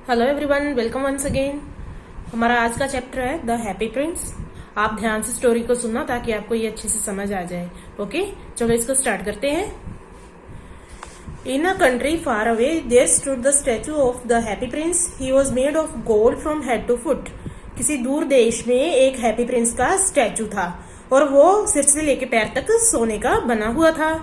Hello everyone, welcome once again. हमारा आज का चैप्टर है द हैप्पी प्रिंस। आप ध्यान से स्टोरी को सुनना ताकि आपको ये अच्छे से समझ आ जाए। ओके, चलो इसको स्टार्ट करते हैं। In a country far away there stood the statue of the happy prince. He was made of gold from head to foot. किसी दूर देश में एक हैप्पी प्रिंस का स्टैचू था और वो सिर से लेके पैर तक सोने का बना हुआ था।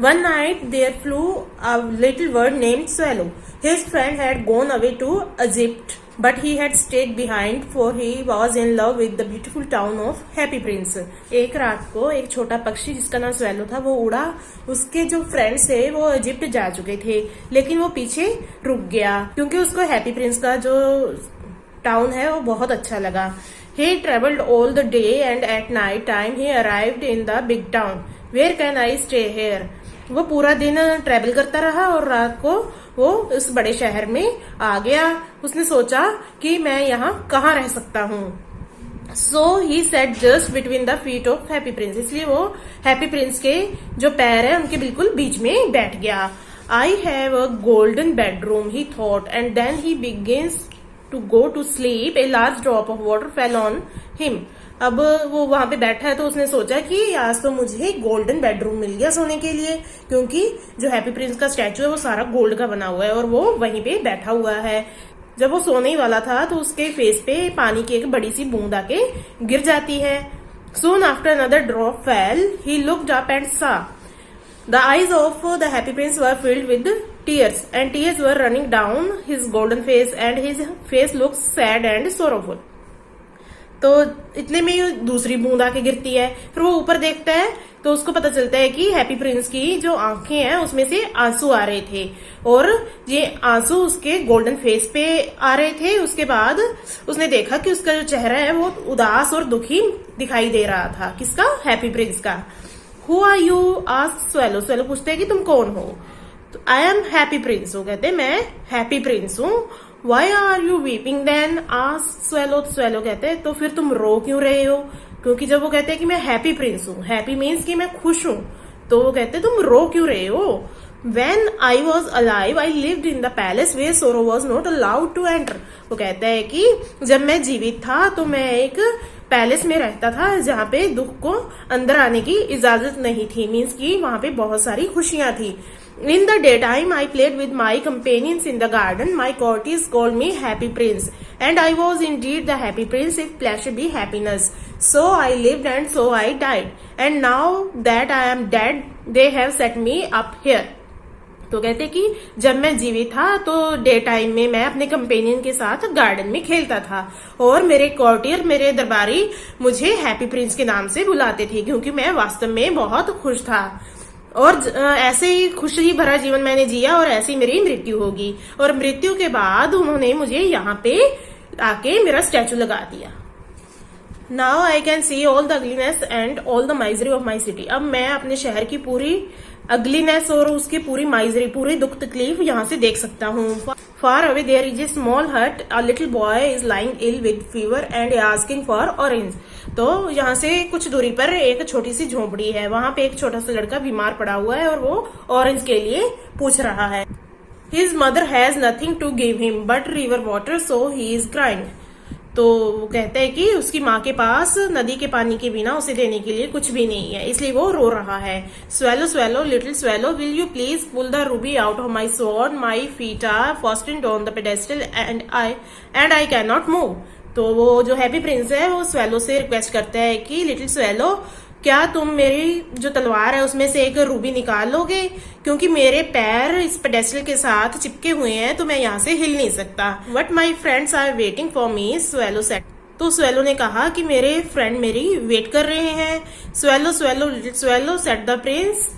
One night there flew a little bird named Swallow. His friend had gone away to Egypt, but he had stayed behind for he was in love with the beautiful town of Happy Prince. एक रात को एक छोटा पक्षी जिसका नाम swallow था वो उड़ा। उसके जो फ्रेंड्स थे वो इजिप्ट जा चुके थे, लेकिन वो पीछे रुक गया क्योंकि उसको हैप्पी प्रिंस का जो टाउन है वो बहुत अच्छा लगा। He traveled all the day and at night time he arrived in the big town. Where can I stay here? वो पूरा दिन ट्रेवल करता रहा और रात को वो उस बड़े शहर में आ गया। उसने सोचा कि मैं यहाँ कहाँ रह सकता हूँ। So he sat just between the feet of happy prince. इसलिए वो हैप्पी प्रिंस के जो पैर है उनके बिल्कुल बीच में बैठ गया। I have a golden bedroom he thought and then he begins to go to sleep. A large drop of water fell on him. अब वो वहां पे बैठा है तो उसने सोचा कि आज तो मुझे गोल्डन बेडरूम मिल गया सोने के लिए, क्योंकि जो हैप्पी प्रिंस का स्टैचू है वो सारा गोल्ड का बना हुआ है और वो वहीं पे बैठा हुआ है। जब वो सोने ही वाला था तो उसके फेस पे पानी की एक बड़ी सी बूंद आके गिर जाती है। Soon after another drop fell he looked up and saw the eyes of the happy prince were filled with tears and tears were running down his golden face and his face looks sad and sorrowful. तो इतने में दूसरी बूंद आके गिरती है। फिर वो ऊपर देखता है तो उसको पता चलता है कि हैप्पी प्रिंस की जो आंखें हैं उसमें से आंसू आ रहे थे और ये आंसू उसके गोल्डन फेस पे आ रहे थे। उसके बाद उसने देखा कि उसका जो चेहरा है वो उदास और दुखी दिखाई दे रहा था। किसका? हैप्पी प्रिंस का। Who are you? Asked swallow. Swallow पूछते हैं कि तुम कौन हो? तो आई एम हैप्पी प्रिंस। वो कहते हैं मैं हैप्पी प्रिंस हूँ। Why are you weeping then? asked Swallow. Swallow कहते हैं तो फिर तुम रो क्यों रहे हो? क्योंकि जब वो कहते हैं कि मैं हैप्पी प्रिंस हूँ, हैप्पी मीन्स कि मैं खुश हूँ, तो वो कहते हैं तुम रो क्यों रहे हो? When I was alive, I lived in the palace where sorrow was not allowed to enter. वो कहता है कि जब मैं जीवित था तो मैं एक पैलेस में रहता था जहाँ पे दुख को अंदर आने की इजाजत नहीं थी। मीन्स कि वहां पे बहुत सारी खुशियां थी। In the daytime, I played with my companions in the garden. My courtiers called me Happy Prince, and I was indeed the Happy Prince if pleasure be happiness. So I lived and so I died. And now that I am dead, they have set me up here. तो कहते कि जब मैं जीवित था तो day time में मैं अपने कंपेनियन के साथ गार्डन में खेलता था और मेरे कॉर्टियर, मेरे दरबारी मुझे हैप्पी प्रिंस के नाम से बुलाते थे क्योंकि मैं वास्तव में बहुत खुश था। और ऐसे ही खुशी भरा जीवन मैंने जिया और ऐसी मेरी मृत्यु होगी। और मृत्यु के बाद उन्होंने मुझे यहाँ पे आके मेरा स्टैचू लगा दिया। Now I can see all the ugliness and all the misery of my city. अब मैं अपने शहर की पूरी अगलीनेस और उसकी पूरी माइजरी, पूरी दुख तकलीफ यहाँ से देख सकता हूँ। Far away there is a small hut, a little boy is lying ill with fever and asking for orange. तो यहाँ से कुछ दूरी पर एक छोटी सी झोपड़ी है, वहां पे एक छोटा सा लड़का बीमार पड़ा हुआ है और वो ऑरेंज के लिए पूछ रहा है। His mother has nothing to give him but river water so he is crying. तो वो कहते हैं कि उसकी माँ के पास नदी के पानी के बिना उसे देने के लिए कुछ भी नहीं है, इसलिए वो रो रहा है। Swallow swallow little swallow will you please pull the ruby out of my sword, my feet are fastened on the pedestal and I cannot move मूव। तो वो जो हैप्पी प्रिंस है वो स्वैलो से रिक्वेस्ट करता है कि लिटिल स्वैलो, क्या तुम मेरी जो तलवार है उसमें से एक रूबी निकाल लोगे, क्योंकि मेरे पैर इस पेडेस्टल के साथ चिपके हुए हैं तो मैं यहाँ से हिल नहीं सकता। But my friends are waiting for me, swallow said. तो स्वैलो ने कहा कि मेरे फ्रेंड मेरी वेट कर रहे हैं। Swallow swallow little swallow set the Prince,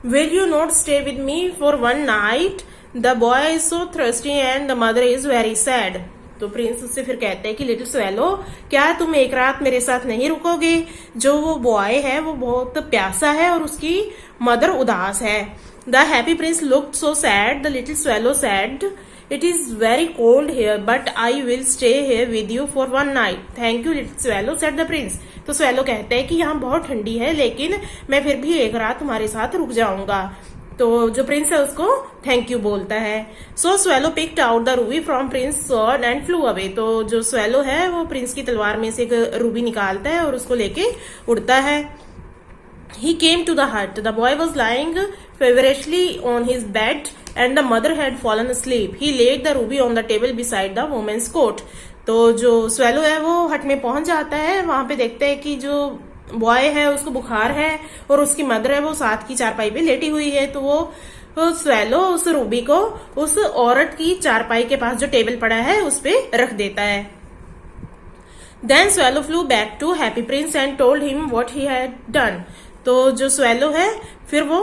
will you not stay with me for one night? The boy is so thirsty and the mother is very sad. तो प्रिंस उससे फिर कहते हैं कि लिटिल स्वैलो, क्या तुम एक रात मेरे साथ नहीं रुकोगे? जो वो बॉय है वो बहुत प्यासा है और उसकी मदर उदास है। The happy Prince looked so sad. The little swallow sad, it is very cold here but I will stay here with you for one night. Thank you little swallow said the Prince. तो swallow कहते हैं कि यहाँ बहुत ठंडी है लेकिन मैं फिर भी एक रात तुम्हारे साथ रुक जाऊंगा। तो जो प्रिंस है उसको थैंक यू बोलता है। So swallow picked out the ruby from prince sword and flew away. तो जो स्वेलो है वो प्रिंस की तलवार में से एक रूबी निकालता है और उसको लेके उड़ता है। He came to the hut. The boy was lying feverishly on his bed and the mother had fallen asleep. He laid the ruby on the table beside the woman's coat. तो जो swallow है वो हट में पहुंच जाता है। वहां पे देखते हैं कि जो बॉय है उसको बुखार है और उसकी मदर है वो साथ की चारपाई पे लेटी हुई है। तो वो स्वेलो उस रूबी को उस औरत की चारपाई के पास जो टेबल पड़ा है उस पे रख देता है। Then Swallow flew back to Happy Prince and told him what he had done. तो जो स्वेलो है फिर वो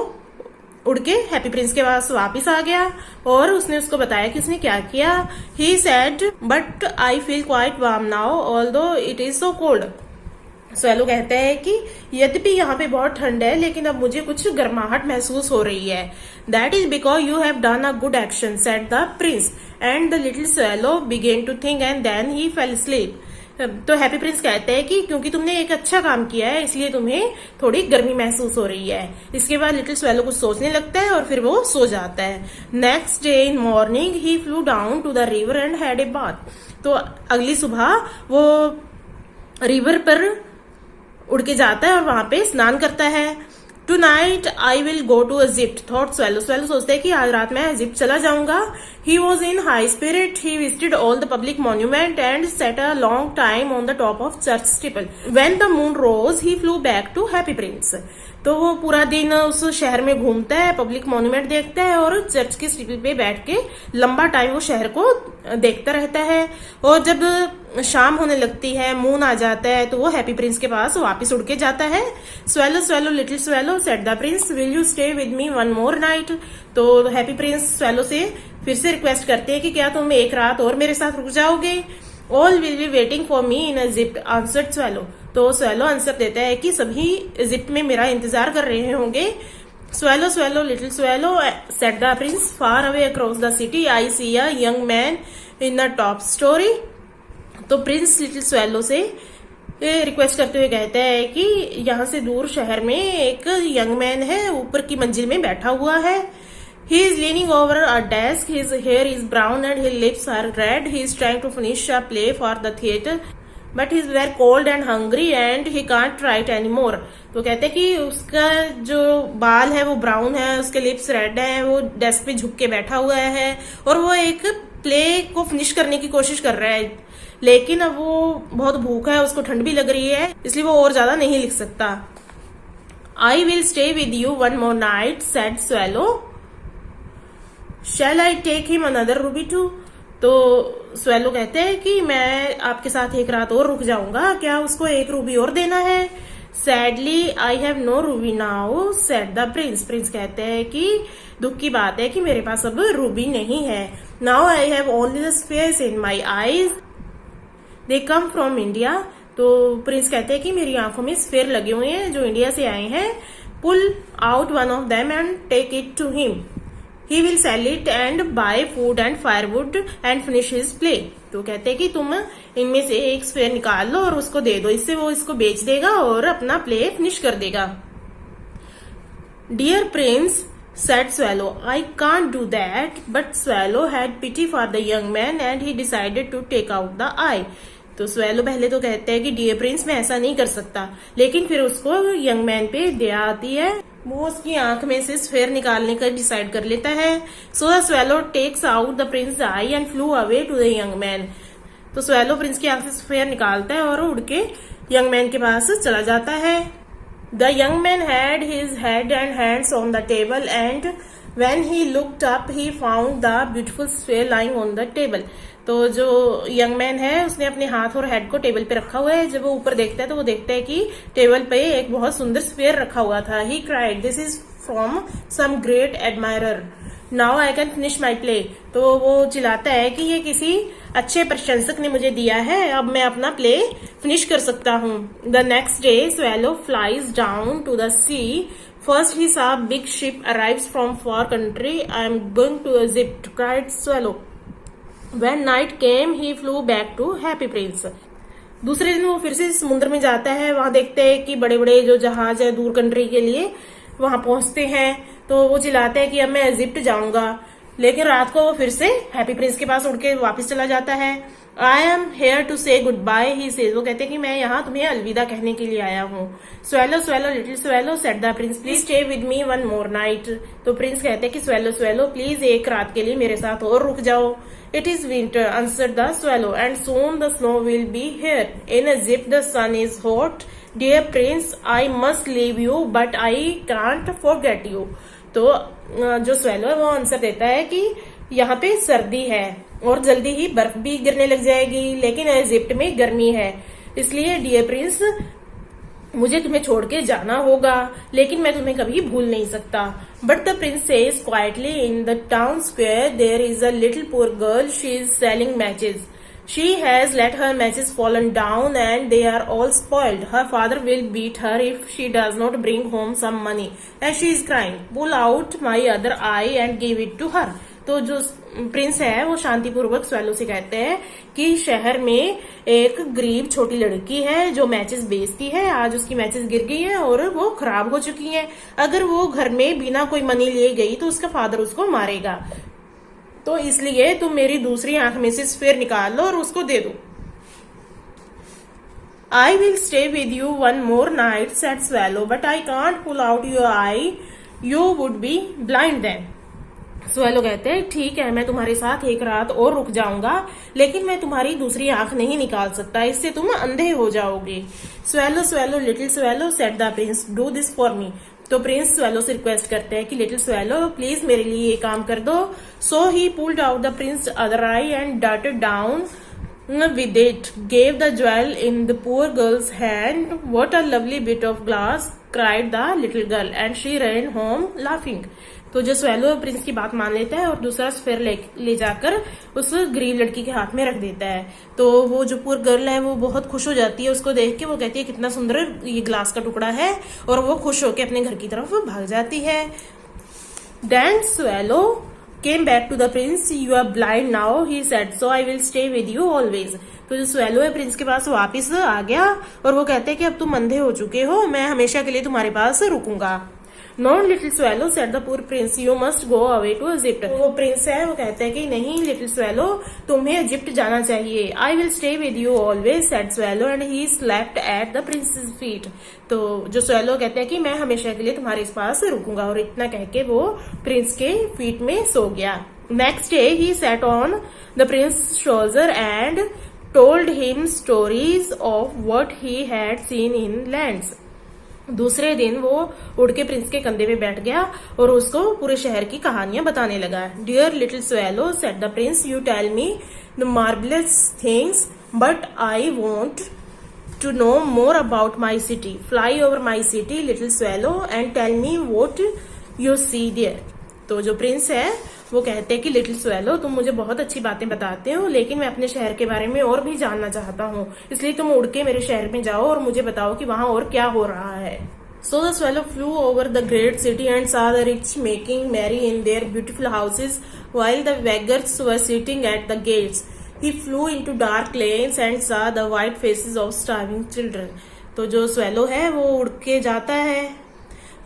उड़ के हैप्पी प्रिंस के पास वापिस आ गया और उसने उसको बताया कि उसने क्या किया। He said but I feel quite warm now although it is so cold. Swallow कहते हैं कि यद्यपि यहाँ पे बहुत ठंड है लेकिन अब मुझे कुछ गर्माहट महसूस हो रही है। That is because you have done a good action said the prince and the little swallow began to think and then he fell sleep. तो हैप्पी प्रिंस कहते हैं कि क्योंकि तुमने एक अच्छा काम किया है इसलिए तुम्हें थोड़ी गर्मी महसूस हो रही है। इसके बाद लिटिल स्वेलो कुछ सोचने लगता है और फिर वो सो जाता है। Next day in morning he flew down to the river and had a bath. तो अगली सुबह वो रिवर पर उड़ के जाता है और वहां पे स्नान करता है। Tonight I will go to Egypt, thought Swallow. Swallow सोचता है कि आज रात मैं इजिप्ट चला जाऊंगा। He was in high spirit. He visited all the public monument and sat a long time on the top of church steeple. When the moon rose, he flew back to Happy Prince. तो वो पूरा दिन उस शहर में घूमता है, public monument देखता है और चर्च की स्टीपल पे बैठ के लंबा टाइम वो शहर को देखता रहता है। और जब शाम होने लगती है, मून आ जाता है, तो वो हैप्पी प्रिंस के पास वापस उड़ के जाता है। Swallow swallow little swallow said the Prince will you stay with me one more night. तो हैप्पी प्रिंस स्वेलो से फिर से रिक्वेस्ट करते हैं कि क्या तुम एक रात और मेरे साथ रुक जाओगे। All will be waiting for me in Egypt answered swallow. तो स्वेलो आंसर देता है कि सभी इजिप्ट में मेरा इंतजार कर रहे होंगे। Swallow swallow little swallow said the prince far away across the city I see a young man in the top storey. तो प्रिंस लिटिल स्वेलो से रिक्वेस्ट करते हुए कहते हैं कि यहाँ से दूर शहर में एक यंग मैन है, ऊपर की मंजिल में बैठा हुआ है। He is leaning over a desk. His hair is brown and his lips are red. He is trying to finish a play for the theater, but he is very cold and hungry and he can't write anymore. तो कहते हैं कि उसका जो बाल है वो brown है, उसके लिप्स रेड है, वो डेस्क पे झुक के बैठा हुआ है और वो एक प्ले को फिनिश करने की कोशिश कर रहा है, लेकिन अब वो बहुत भूखा है, उसको ठंड भी लग रही है, इसलिए वो और ज्यादा नहीं लिख सकता। I will stay with you one more night, said Swallow. Shall I take him another ruby too? तो स्वेलो कहते हैं कि मैं आपके साथ एक रात और रुक जाऊंगा, क्या उसको एक रूबी और देना है। Sadly I have no ruby now said the prince. Prince कहते हैं कि दुख की बात है कि मेरे पास अब रूबी नहीं है। Now I have only the space in my eyes, they come from India. तो प्रिंस कहते हैं कि मेरी आंखों में स्फेयर लगे हुए हैं जो इंडिया से आए हैं। Pull out one of them and take it to him, he will sell it and buy food and firewood and finish his play. तो कहते हैं कि तुम इनमें से एक स्फेयर निकाल लो और उसको दे दो, इससे वो इसको बेच देगा और अपना प्ले फिनिश कर देगा। Dear prince said Swallow, I can't do that, but Swallow had pity for the young man and he decided to take out the eye. तो स्वेलो पहले तो कहते हैं कि डियर प्रिंस मैं ऐसा नहीं कर सकता, लेकिन फिर उसको यंग मैन पे दया आती है, वो उसकी आंख में से स्फेयर निकालने का डिसाइड कर लेता है। So the swallow takes out the prince eye and flew away to the young man. तो स्वेलो प्रिंस की आंख से स्फेयर निकालता है और उड़ के यंग मैन के पास चला जाता है। The young man had his head and hands on the table and when he looked up he found the beautiful sphere lying on the table. तो जो यंग मैन है उसने अपने हाथ और हेड को टेबल पे रखा हुआ है। जब वो ऊपर देखता है तो वो देखता है कि टेबल पे एक बहुत सुंदर स्फेयर रखा हुआ था। He cried, "This is from some great admirer. Now I can finish my play." तो वो चिल्लाता है कि ये किसी अच्छे प्रशंसक ने मुझे दिया है, अब मैं अपना प्ले फिनिश कर सकता हूँ। The next day swallow flies down to the sea. First he saw a big ship arrives from far country. I am going to Egypt, cried Swallow. When night came, he flew back to Happy Prince. दूसरे दिन वो फिर से समुद्र में जाता है, वहां देखते हैं कि बड़े बड़े जो जहाज है दूर कंट्री के लिए वहां पहुंचते हैं तो वो चिल्लाते हैं कि अब मैं इजिप्ट जाऊंगा, लेकिन रात को वो फिर से हैप्पी प्रिंस के पास उड़ के वापिस चला जाता है। आई एम हेयर टू से गुड बाय ही सेज, वो कहते हैं कि मैं यहाँ तुम्हें अलविदा कहने के लिए आया हूँ। Swallow swallow little swallow said the Prince please stay with me one more night. तो प्रिंस कहते हैं कि स्वेलो स्वेलो प्लीज एक रात के लिए मेरे साथ और रुक जाओ। It is winter answered the swallow and soon the snow will be here in Egypt the sun is hot dear prince I must leave you but I can't forget you. तो जो स्वेलो है वो answer देता है कि यहाँ पे सर्दी है और जल्दी ही बर्फ भी गिरने लग जाएगी, लेकिन इजिप्ट में गर्मी है, इसलिए डियर प्रिंस मुझे तुम्हें छोड़ के जाना होगा, लेकिन मैं तुम्हें कभी भूल नहीं सकता। But the prince says quietly in the town square there is a little poor girl, she is selling matches. She has let her matches fallen down and they are all spoiled. Her father will beat her if she does not bring home some money. And she is crying. Pull out my other eye and give it to her. तो जो Prince है वो शांतिपूर्वक swallow से कहते हैं कि शहर में एक गरीब छोटी लड़की है जो मैचेस बेचती है, आज उसकी मैचेस गिर गई है और वो खराब हो चुकी है। अगर वो घर में बिना कोई मनी ले गई तो उसका फादर उसको मारेगा, तो इसलिए तुम मेरी दूसरी आंख में से स्फेयर निकाल लो और उसको दे दो। I will stay with you one more night said swallow but I can't pull out your eye, you would be blind then. Swallow कहते हैं ठीक है, मैं तुम्हारे साथ एक रात और रुक जाऊंगा, लेकिन मैं तुम्हारी दूसरी आंख नहीं निकाल सकता, इससे तुम अंधे हो जाओगे। Swallow swallow little swallow said the Prince do this for me. तो प्रिंस स्वेलो से रिक्वेस्ट करते हैं कि लिटिल स्वेलो प्लीज मेरे लिए ये काम कर दो। So he pulled out the prince other eye and darted down with it, gave the jewel in the poor girl's hand. What a lovely bit of glass, cried the little girl, and she ran home laughing. तो जो swallow prince की बात मान लेता है और दूसरा sphere ले जाकर उस गरीब लड़की के हाथ में रख देता है। तो वो जो पुअर गर्ल है वो बहुत खुश हो जाती है, उसको देख के वो कहती है कितना सुंदर ये ग्लास का टुकड़ा है, और वो खुश होकर अपने घर की तरफ भाग जाती है। Then Swallow came back to the prince. You are blind now, he said, so I will stay with you always. तो जो स्वेलो है प्रिंस के पास वापस आ गया और वो कहते हैं कि अब तुम अंधे हो चुके हो, मैं हमेशा के लिए तुम्हारे पास रुकूंगा। No little swallow said the poor prince, you must go away to Egypt. वो प्रिंस है वो कहते हैं कि नहीं लिटिल स्वेलो तुम्हें इजिप्ट जाना चाहिए। I will stay with you always said swallow and he slept at the prince's feet. तो जो स्वेलो कहते हैं कि मैं हमेशा के लिए तुम्हारे पास रुकूंगा, और इतना कह के वो प्रिंस के फीट में सो गया। Next day he sat on the prince's shoulder and told him stories of what he had seen in lands. दूसरे दिन वो उड़ के प्रिंस के कंधे पे बैठ गया और उसको पूरे शहर की कहानियां बताने लगा। Dear little swallow said the prince, you tell me the marvellous things but I want to know more about my city. Fly over my city little swallow and tell me what you see there. तो जो Prince है वो कहते हैं कि little swallow तुम मुझे बहुत अच्छी बातें बताते हो, लेकिन मैं अपने शहर के बारे में और भी जानना चाहता हूँ, इसलिए तुम उड़ के मेरे शहर में जाओ और मुझे बताओ कि वहां और क्या हो रहा है। So the swallow flew over the great city and saw the rich making merry in their beautiful houses while the beggars were sitting at the gates. He flew into dark lanes and saw the white faces of starving children. तो जो swallow है वो उड़ के जाता है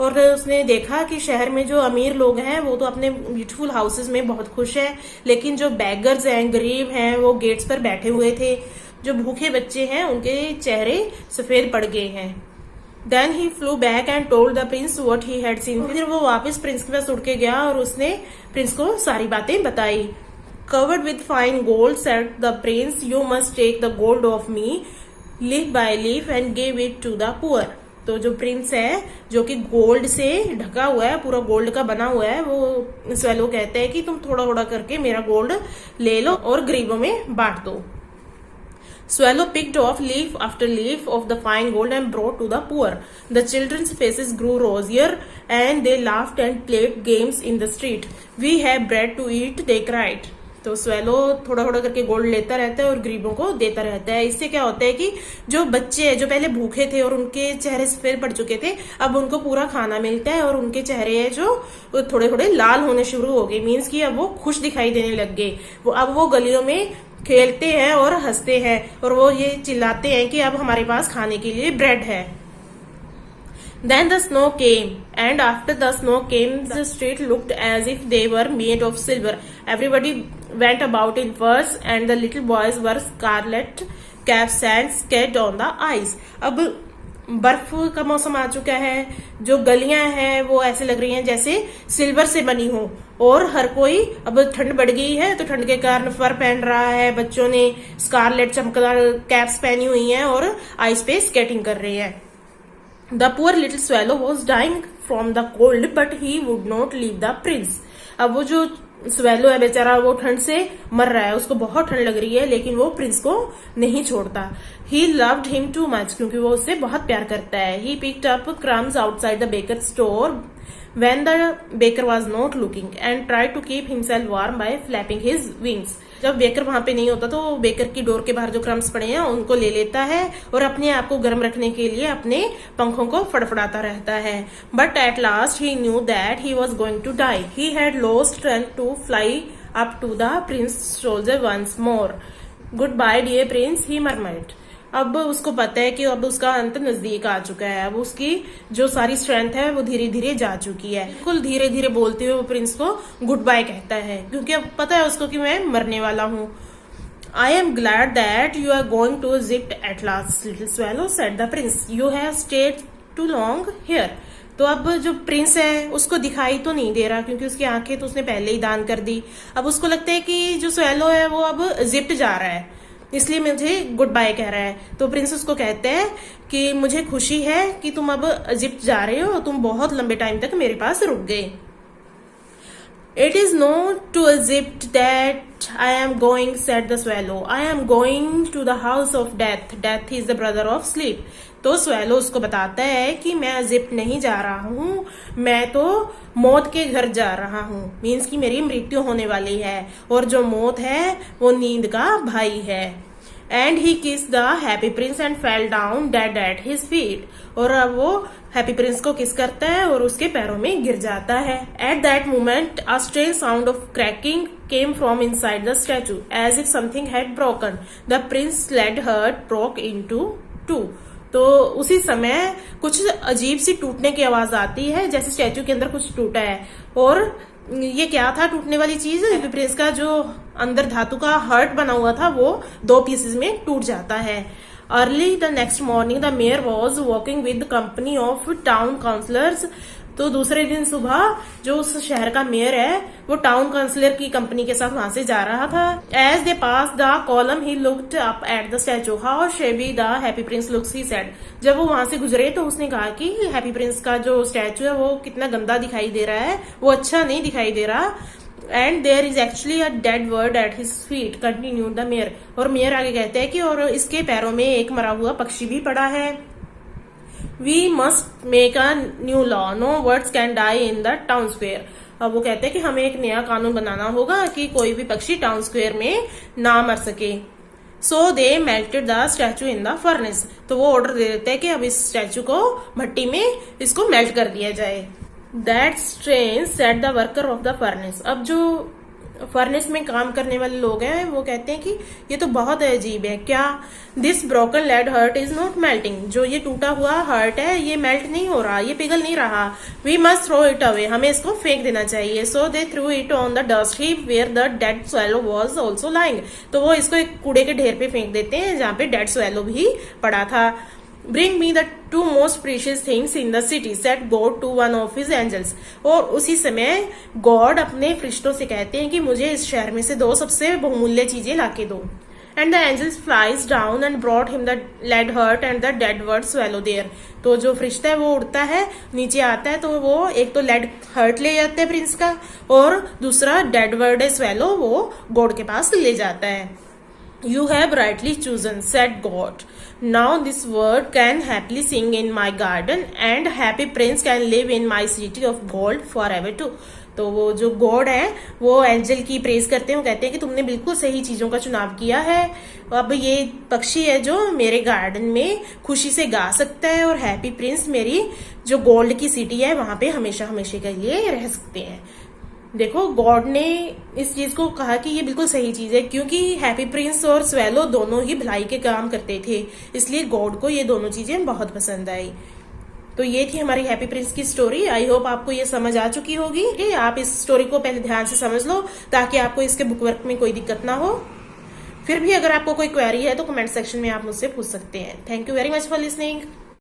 और उसने देखा कि शहर में जो अमीर लोग हैं वो तो अपने ब्यूटीफुल हाउसेस में बहुत खुश है, लेकिन जो बैगर्स हैं गरीब हैं वो गेट्स पर बैठे हुए थे। जो भूखे बच्चे हैं उनके चेहरे सफेद पड़ गए हैं। Then he flew back and told the prince what he had seen. फिर वो वापस प्रिंस के पास उड़ के गया और उसने प्रिंस को सारी बातें बताई। Covered with fine gold said the prince, you must take the gold of me, leaf by leaf and give it to the poor. तो जो प्रिंस है जो कि गोल्ड से ढका हुआ है, पूरा गोल्ड का बना हुआ है, वो स्वेलो कहते हैं कि तुम थोड़ा थोड़ा करके मेरा गोल्ड ले लो और गरीबों में बांट दो। Swallow picked off leaf after leaf of the fine gold and brought to the poor. The children's faces grew rosier and they laughed and played games in the street. We have bread to eat, they cried. तो swallow थोड़ा थोड़ा करके gold लेता रहता है और गरीबों को देता रहता है। इससे क्या होता है कि जो बच्चे हैं जो पहले भूखे थे और उनके चेहरे सफेद पड़ चुके थे, अब उनको पूरा खाना मिलता है और उनके चेहरे है जो थोड़े थोड़े लाल होने शुरू हो गए। मीन्स कि अब वो खुश दिखाई देने लग गए। अब वो गलियों में खेलते हैं और हंसते हैं और वो ये चिल्लाते हैं कि अब हमारे पास खाने के लिए ब्रेड है। Then the snow came, and after the snow came, the street looked as if they were made of silver. Everybody went about in furs, and the little boys were scarlet caps and skated on the ice. अब बर्फ का मौसम आ चुका है, जो गलियां हैं वो ऐसे लग रही हैं जैसे सिल्वर से बनी हो, और हर कोई, अब ठंड बढ़ गई है तो ठंड के कारण फर पहन रहा है, बच्चों ने स्कारलेट चमकदार कैप्स पहनी हुई हैं और आइस पे स्केटिंग कर रहे हैं. The poor little swallow was dying from the cold, but he would not leave the prince. अब वो जो स्वेलो है बेचारा, वो ठंड से मर रहा है, उसको बहुत ठंड लग रही है, लेकिन वो प्रिंस को नहीं छोड़ता. He loved him too much, क्योंकि वो उससे बहुत प्यार करता है. He picked up crumbs outside the baker's store when the baker was not looking and tried to keep himself warm by flapping his wings. जब बेकर वहां पे नहीं होता तो बेकर की डोर के बाहर जो क्रम्स पड़े हैं उनको ले लेता है और अपने आप को गर्म रखने के लिए अपने पंखों को फड़फड़ाता रहता है. But at last he knew that he was going to die. He had lost strength to fly up to the prince shoulder once more. Goodbye dear prince, he murmured. अब उसको पता है कि अब उसका अंत नजदीक आ चुका है. अब उसकी जो सारी स्ट्रेंथ है वो धीरे धीरे जा चुकी है. बिल्कुल धीरे धीरे बोलते हुए वो प्रिंस को गुड बाय कहता है, क्योंकि अब पता है उसको कि मैं मरने वाला हूँ. I am glad that you are going to Egypt at last little swallow, said the prince. You have stayed too long here. तो अब जो प्रिंस है उसको दिखाई तो नहीं दे रहा, क्योंकि उसकी आंखें तो उसने पहले ही दान कर दी. अब उसको लगता है कि जो स्वेलो है वो अब इजिप्ट जा रहा है, इसलिए मुझे गुड बाय कह रहा है. तो प्रिंस उसको कहते हैं कि मुझे खुशी है कि तुम अब इजिप्ट जा रहे हो, तुम बहुत लंबे टाइम तक मेरे पास रुक गए. It is not to Egypt that I am going, said the swallow. I am going to the house of death. Death is the brother of sleep. तो स्वेलो उसको बताता है कि मैं इजिप्ट नहीं जा रहा हूँ, मैं तो मौत के घर जा रहा हूँ. मीन्स कि मेरी मृत्यु होने वाली है, और जो मौत है वो नींद का भाई है. एंड ही किस the happy Prince and fell down dead eight his feet. और अब वो हैप्पी प्रिंस को किस करता है और उसके पैरों में गिर जाता है. At that moment a strange sound of cracking came from inside the statue, as if something had broken. The prince's lead heart broke into two. तो उसी समय कुछ अजीब सी टूटने की आवाज आती है, जैसे स्टैचू के अंदर कुछ टूटा है. और ये क्या था टूटने वाली चीज? प्रिंस का जो अंदर धातु का हर्ट बना हुआ था वो 2 पीसेस में टूट जाता है. Early the next morning the mayor was walking with company of town councillors. तो दूसरे दिन सुबह जो उस शहर का मेयर है वो टाउन काउंसलर की कंपनी के साथ वहां से जा रहा था. As they pass the column he looked up at the statue. How shabby the happy prince looks, he said. जब वो वहां से गुजरे तो उसने कहा कि हैप्पी प्रिंस का जो स्टैचू है वो कितना गंदा दिखाई दे रहा है, वो अच्छा नहीं दिखाई दे रहा. And there is actually a dead bird at his feet, continued the mayor. और मेयर आगे कहते हैं कि और इसके पैरों में एक मरा हुआ पक्षी भी पड़ा है. We must make a new law. No birds can die in the town square. अब वो कहते हैं कि हमें एक नया कानून बनाना होगा कि कोई भी पक्षी टाउन स्क्वायर में ना मर सके. So they melted the statue in the furnace. तो वो ऑर्डर दे देते हैं कि अब इस स्टैचू को भट्टी में इसको मेल्ट कर दिया जाए. That's strange, said the worker of the furnace. अब जो फर्नेस में काम करने वाले लोग हैं वो कहते हैं कि ये तो बहुत अजीब है. क्या? This broken lead heart is not melting. जो ये टूटा हुआ हर्ट है ये मेल्ट नहीं हो रहा, ये पिघल नहीं रहा. We must throw it away. हमें इसको फेंक देना चाहिए. So they threw it on the dust heap where the dead swallow was also lying. तो वो इसको एक कूड़े के ढेर पे फेंक देते हैं जहाँ पे डेड स्वेलो भी पड़ा था. Bring me the 2 most precious things in the city, said God to one of his angels. और उसी समय गॉड अपने फरिश्तों से कहते हैं कि मुझे इस शहर में से 2 सबसे बहुमूल्य चीजें लाके दो. And the angels flies down and brought him the lead heart and the dead bird swallow there. तो जो फरिश्ता है वो उड़ता है, नीचे आता है, तो वो एक तो लेड हर्ट ले जाते हैं प्रिंस का, और दूसरा डेड बर्ड है स्वेलो वो गॉड के पास ले जाता है. You have rightly chosen, said God. Now this bird can happily sing in my garden, and happy prince can live in my city of gold forever too. तो वो जो God है वो एंजल की प्रेज करते हैं. वो कहते हैं कि तुमने बिल्कुल सही चीजों का चुनाव किया है. अब ये पक्षी है जो मेरे गार्डन में खुशी से गा सकता है, और हैप्पी प्रिंस मेरी जो गोल्ड की सिटी है वहां पे हमेशा हमेशा के लिए रह सकते हैं. देखो गॉड ने इस चीज को कहा कि ये बिल्कुल सही चीज है, क्योंकि हैप्पी प्रिंस और स्वेलो दोनों ही भलाई के काम करते थे, इसलिए गॉड को ये दोनों चीजें बहुत पसंद आई. तो ये थी हमारी हैप्पी प्रिंस की स्टोरी। आई होप आपको ये समझ आ चुकी होगी कि आप इस स्टोरी को पहले ध्यान से समझ लो ताकि आपको इसके बुक वर्क में कोई दिक्कत ना हो। फिर भी अगर आपको कोई क्वेरी है तो कमेंट सेक्शन में आप मुझसे पूछ सकते हैं। Thank you very much for listening.